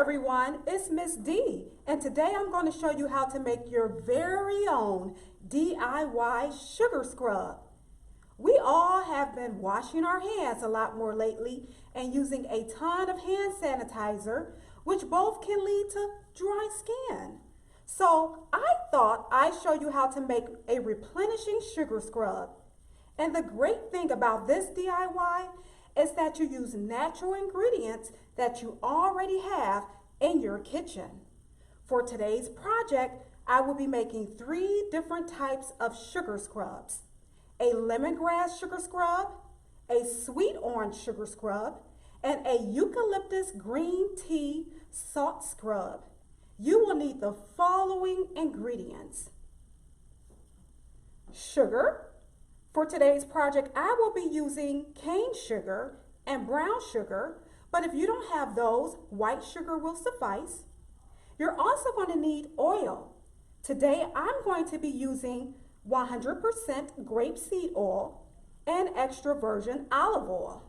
everyone, it's Miss D, and today I'm going to show you how to make your very own DIY sugar scrub. We all have been washing our hands a lot more lately and using a ton of hand sanitizer, which both can lead to dry skin. So I thought I'd show you how to make a replenishing sugar scrub. And the great thing about this DIY is that you use natural ingredients that you already have in your kitchen. For today's project, I will be making 3 different types of sugar scrubs: a lemongrass sugar scrub, a sweet orange sugar scrub, and a eucalyptus green tea salt scrub. You will need the following ingredients: sugar. For today's project, I will be using cane sugar and brown sugar, but if you don't have those, white sugar will suffice. You're also going to need oil. Today, I'm going to be using 100% grapeseed oil and extra virgin olive oil.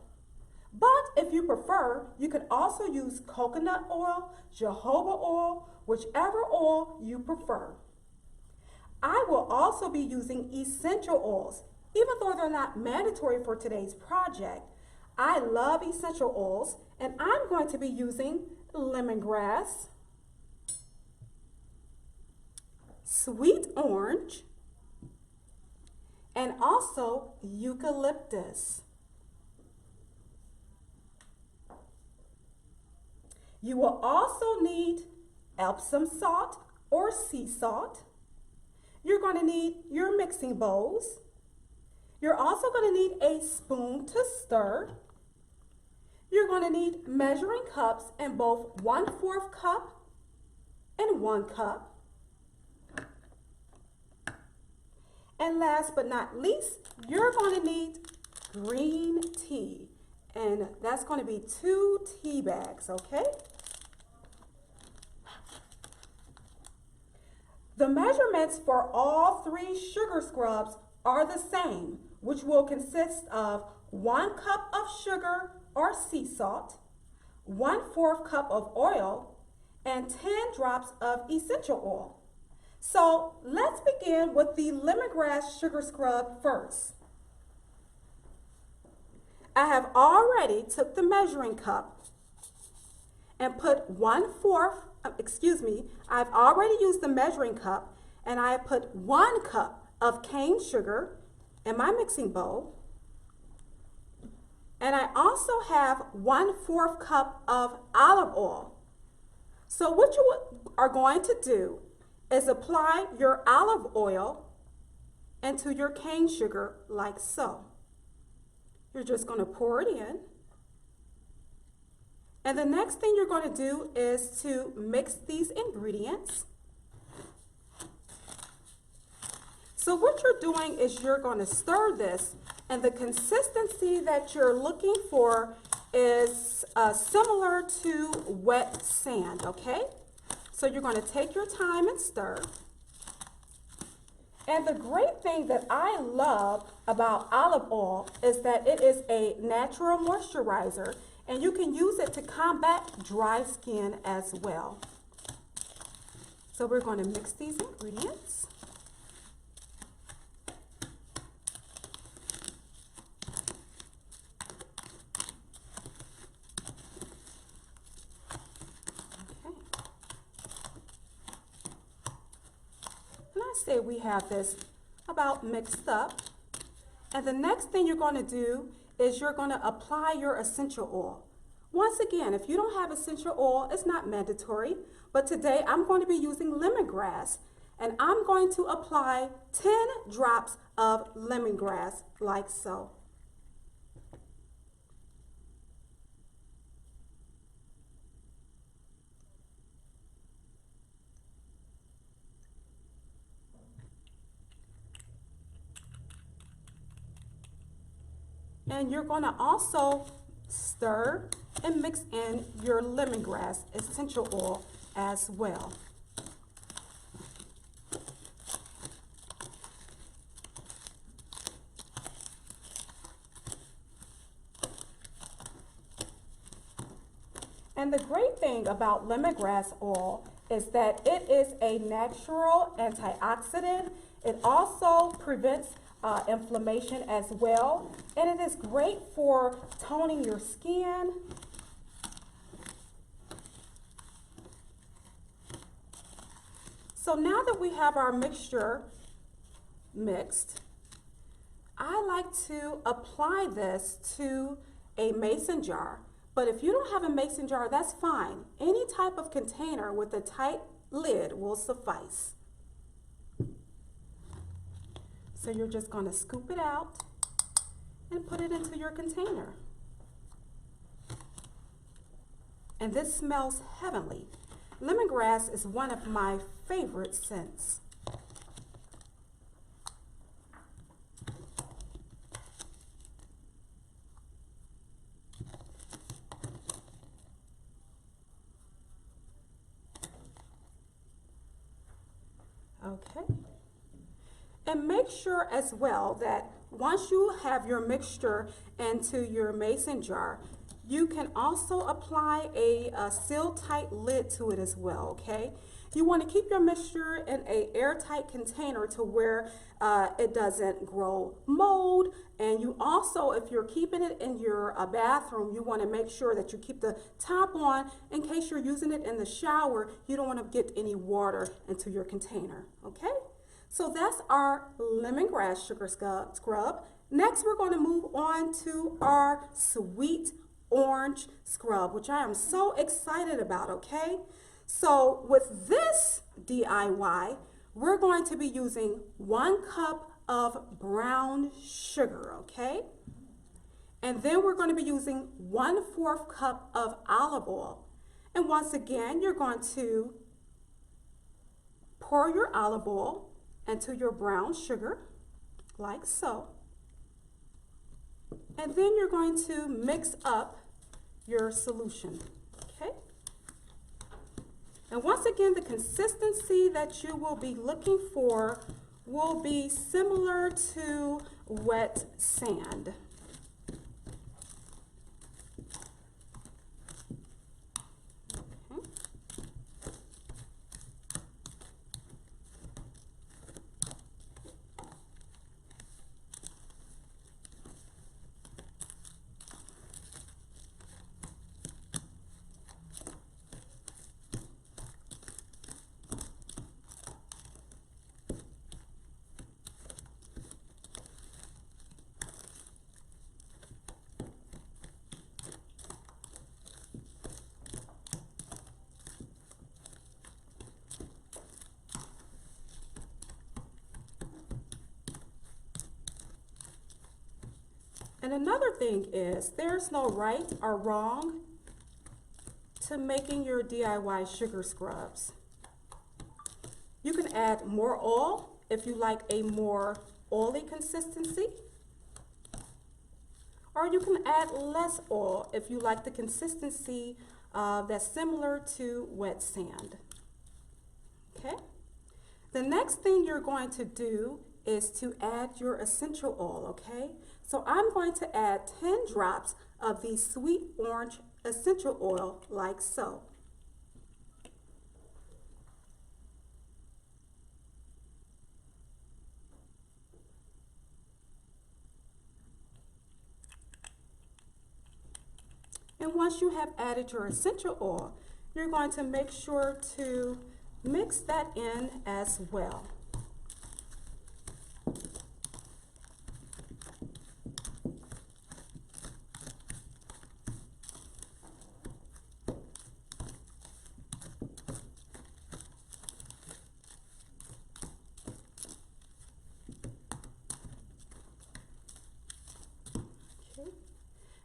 But if you prefer, you could also use coconut oil, jojoba oil, whichever oil you prefer. I will also be using essential oils. Even though they're not mandatory for today's project, I love essential oils, and I'm going to be using lemongrass, sweet orange, and also eucalyptus. You will also need Epsom salt or sea salt. You're going to need your mixing bowls. You're also going to need a spoon to stir. You're going to need measuring cups in both 1/4 cup and 1 cup. And last but not least, you're going to need green tea. And that's going to be 2 tea bags, okay? The measurements for all 3 sugar scrubs are the same, which will consist of 1 cup of sugar or sea salt, 1/4 cup of oil, and 10 drops of essential oil. So let's begin with the lemongrass sugar scrub first. I have already took the measuring cup and put 1/4, I've already used the measuring cup and I have put 1 cup of cane sugar in my mixing bowl. And I also have 1/4 cup of olive oil. So what you are going to do is apply your olive oil into your cane sugar like so. You're just going to pour it in. And the next thing you're going to do is to mix these ingredients. So what you're doing is you're going to stir this, and the consistency that you're looking for is similar to wet sand, okay? So you're going to take your time and stir. And the great thing that I love about olive oil is that it is a natural moisturizer, and you can use it to combat dry skin as well. So we're going to mix these ingredients. Say we have this about mixed up, and the next thing you're going to do is you're going to apply your essential oil. Once again, if you don't have essential oil, it's not mandatory, but today I'm going to be using lemongrass, and I'm going to apply 10 drops of lemongrass like so. And you're going to also stir and mix in your lemongrass essential oil as well. And the great thing about lemongrass oil is that it is a natural antioxidant. It also prevents inflammation as well. And it is great for toning your skin. So now that we have our mixture mixed, I like to apply this to a mason jar. But if you don't have a mason jar, that's fine. Any type of container with a tight lid will suffice. So you're just going to scoop it out and put it into your container. And this smells heavenly. Lemongrass is one of my favorite scents. Okay. And make sure as well that once you have your mixture into your mason jar, you can also apply a seal tight lid to it as well, okay? You want to keep your mixture in an airtight container to where it doesn't grow mold. And you also, if you're keeping it in your bathroom, you want to make sure that you keep the top on in case you're using it in the shower. You don't want to get any water into your container, okay? So that's our lemongrass sugar scrub. Next, we're going to move on to our sweet orange scrub, which I am so excited about, okay? So with this DIY, we're going to be using 1 cup of brown sugar, okay? And then we're going to be using 1/4 cup of olive oil. And once again, you're going to pour your olive oil into your brown sugar, like so. And then you're going to mix up your solution, okay? And once again, the consistency that you will be looking for will be similar to wet sand. Okay. And another thing is, there's no right or wrong to making your DIY sugar scrubs. You can add more oil if you like a more oily consistency, or you can add less oil if you like the consistency that's similar to wet sand. Okay? The next thing you're going to do is to add your essential oil, okay? So I'm going to add 10 drops of the sweet orange essential oil, like so. And once you have added your essential oil, you're going to make sure to mix that in as well.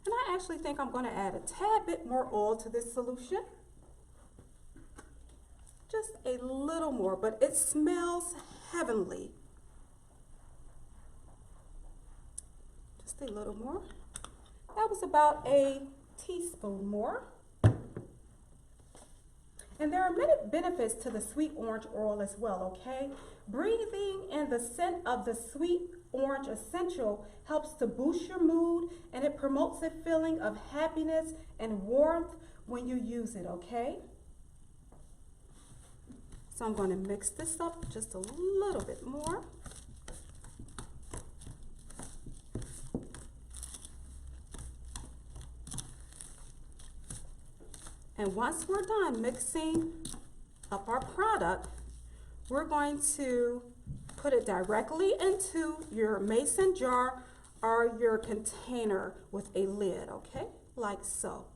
And I actually think I'm going to add a tad bit more oil to this solution. Just a little more, but it smells heavenly. Just a little more. That was about a teaspoon more. And there are many benefits to the sweet orange oil as well, okay? Breathing in the scent of the sweet orange essential helps to boost your mood, and it promotes a feeling of happiness and warmth, when you use it, okay? So I'm going to mix this up just a little bit more. And once we're done mixing up our product, we're going to put it directly into your mason jar or your container with a lid, okay? Like so.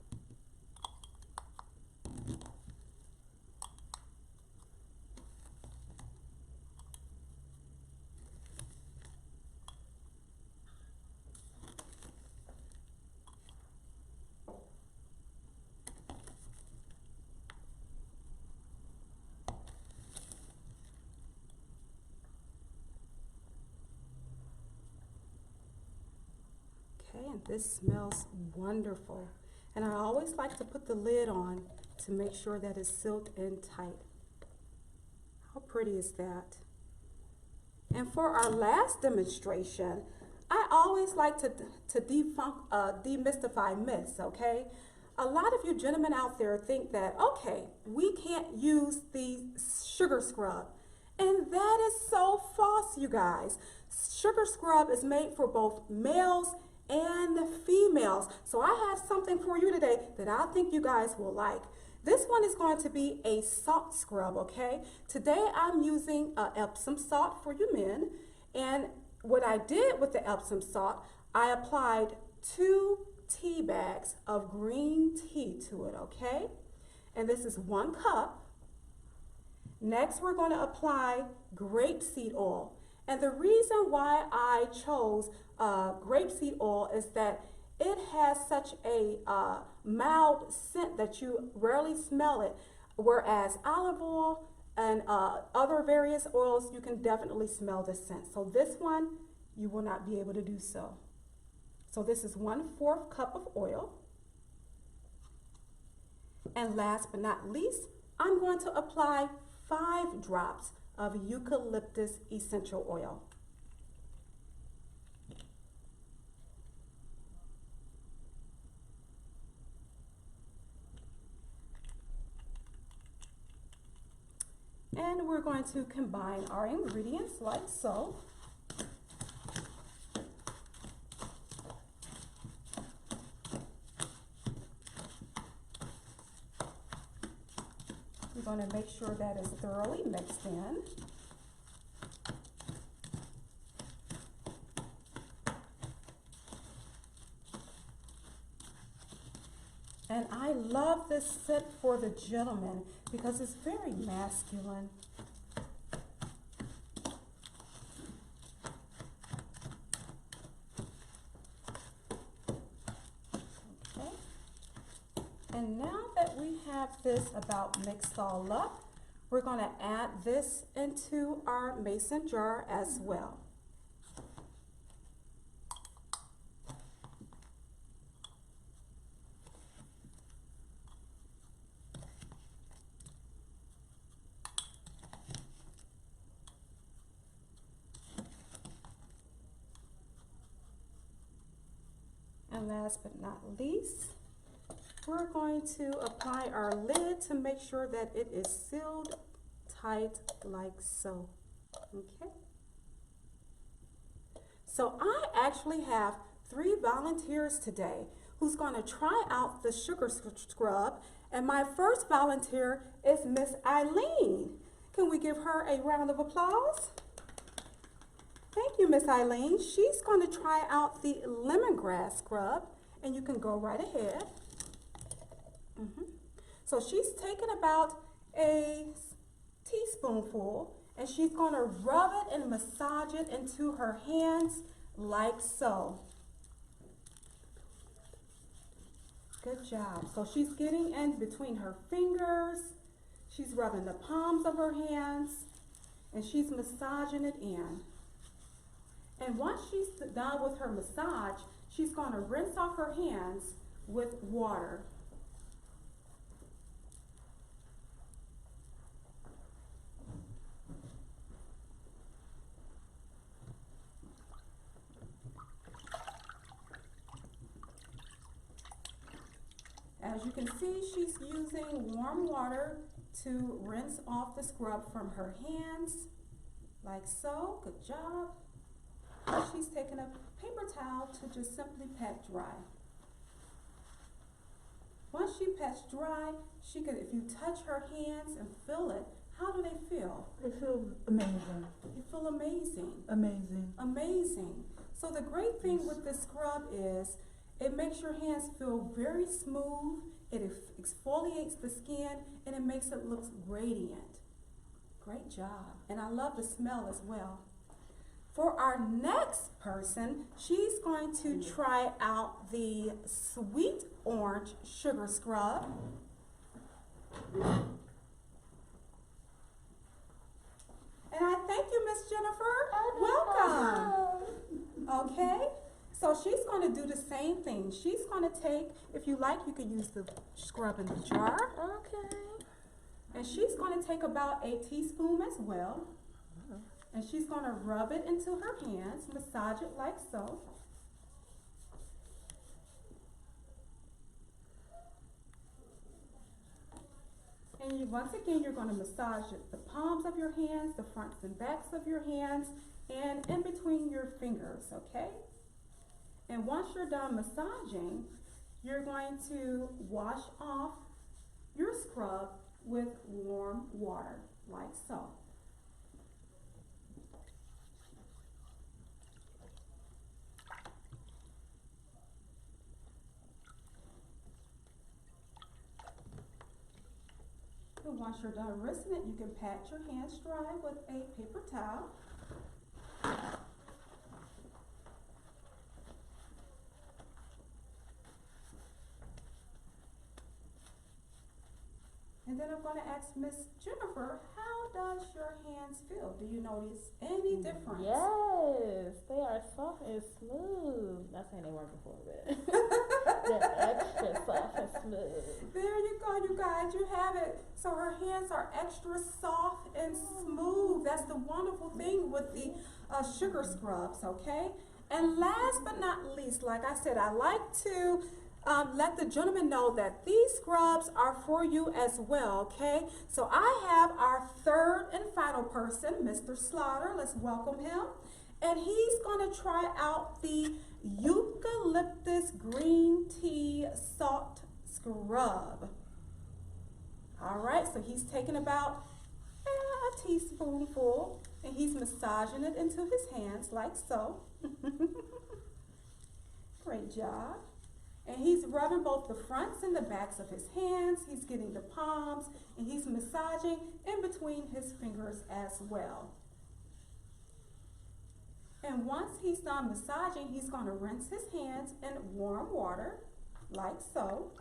Okay, and this smells wonderful. And I always like to put the lid on to make sure that it's sealed in tight. How pretty is that? And for our last demonstration, I always like to demystify myths, okay? A lot of you gentlemen out there think that, okay, we can't use the sugar scrub. And that is so false, you guys. Sugar scrub is made for both males and females. So I have something for you today that I think you guys will like. This one is going to be a salt scrub, okay? Today I'm using Epsom salt for you men. And what I did with the Epsom salt, I applied 2 tea bags of green tea to it, okay? And this is 1 cup. Next, we're going to apply grapeseed oil. And the reason why I chose grapeseed oil is that it has such a mild scent that you rarely smell it, whereas olive oil and other various oils, you can definitely smell the scent. So this one, you will not be able to do so. So this is 1/4 cup of oil. And last but not least, I'm going to apply 5 drops of eucalyptus essential oil. And we're going to combine our ingredients like so. We're going to make sure that it's thoroughly mixed in. And I love this scent for the gentleman because it's very masculine. Okay. And now that we have this about mixed all up, we're going to add this into our mason jar as well. And last but not least, we're going to apply our lid to make sure that it is sealed tight like so. Okay. So I actually have 3 volunteers today who's going to try out the sugar scrub. And my first volunteer is Miss Eileen. Can we give her a round of applause? Thank you, Miss Eileen. She's going to try out the lemongrass scrub, and you can go right ahead. So she's taking about a teaspoonful, and she's going to rub it and massage it into her hands like so. Good job. So she's getting in between her fingers. She's rubbing the palms of her hands, and she's massaging it in. And once she's done with her massage, she's going to rinse off her hands with water. As As you can see, she's using warm water to rinse off the scrub from her hands, like so. Good job. And she's taking a paper towel to just simply pat dry. Once she pats dry, she can, if you touch her hands and feel it, how do they feel? They feel amazing. They feel amazing. Amazing. Amazing. So the great thing with this scrub is it makes your hands feel very smooth, it exfoliates the skin, and it makes it look radiant. Great job. And I love the smell as well. For our next person, she's going to try out the sweet orange sugar scrub. And I thank you, Miss Jennifer. Welcome. Okay, so she's going to do the same thing. She's going to take, if you like, you could use the scrub in the jar. Okay. And she's going to take about a teaspoon as well. And she's going to rub it into her hands, massage it like so. And once again, you're going to massage it, the palms of your hands, the fronts and backs of your hands, and in between your fingers, okay? And once you're done massaging, you're going to wash off your scrub with warm water, like so. And once you're done rinsing it, you can pat your hands dry with a paper towel. And then I'm going to ask Miss Jennifer, how does your hands feel? Do you notice any difference? Yes, they are soft and smooth. Not saying they weren't before, but they're extra soft and smooth. There you go, you guys. You have it. So her hands are extra soft and smooth. That's the wonderful thing with the sugar scrubs, okay? And last but not least, like I said, I like to let the gentleman know that these scrubs are for you as well, okay? So I have our third and final person, Mr. Slaughter. Let's welcome him. And he's going to try out the eucalyptus green tea salt scrub. All right, so he's taking about a teaspoonful and he's massaging it into his hands like so. Great job. And he's rubbing both the fronts and the backs of his hands. He's getting the palms and he's massaging in between his fingers as well. And once he's done massaging, he's going to rinse his hands in warm water, like so.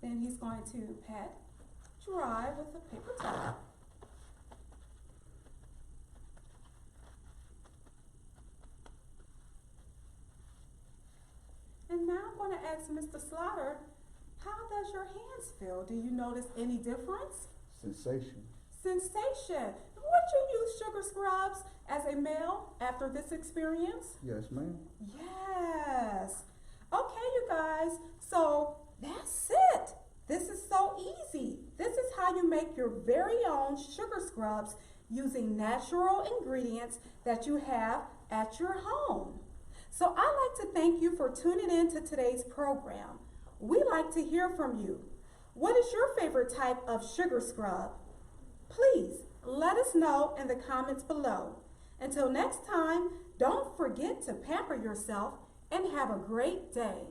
Then he's going to pat dry with a paper towel. And now I'm going to ask Mr. Slaughter, how does your hands feel? Do you notice any difference? Sensation. Sensation. Would you use sugar scrubs as a male after this experience? Yes, ma'am. Yes. Okay, you guys. So that's it. This is so easy. This is how you make your very own sugar scrubs using natural ingredients that you have at your home. So I'd like to thank you for tuning in to today's program. We like to hear from you. What is your favorite type of sugar scrub? Please let us know in the comments below. Until next time, don't forget to pamper yourself and have a great day.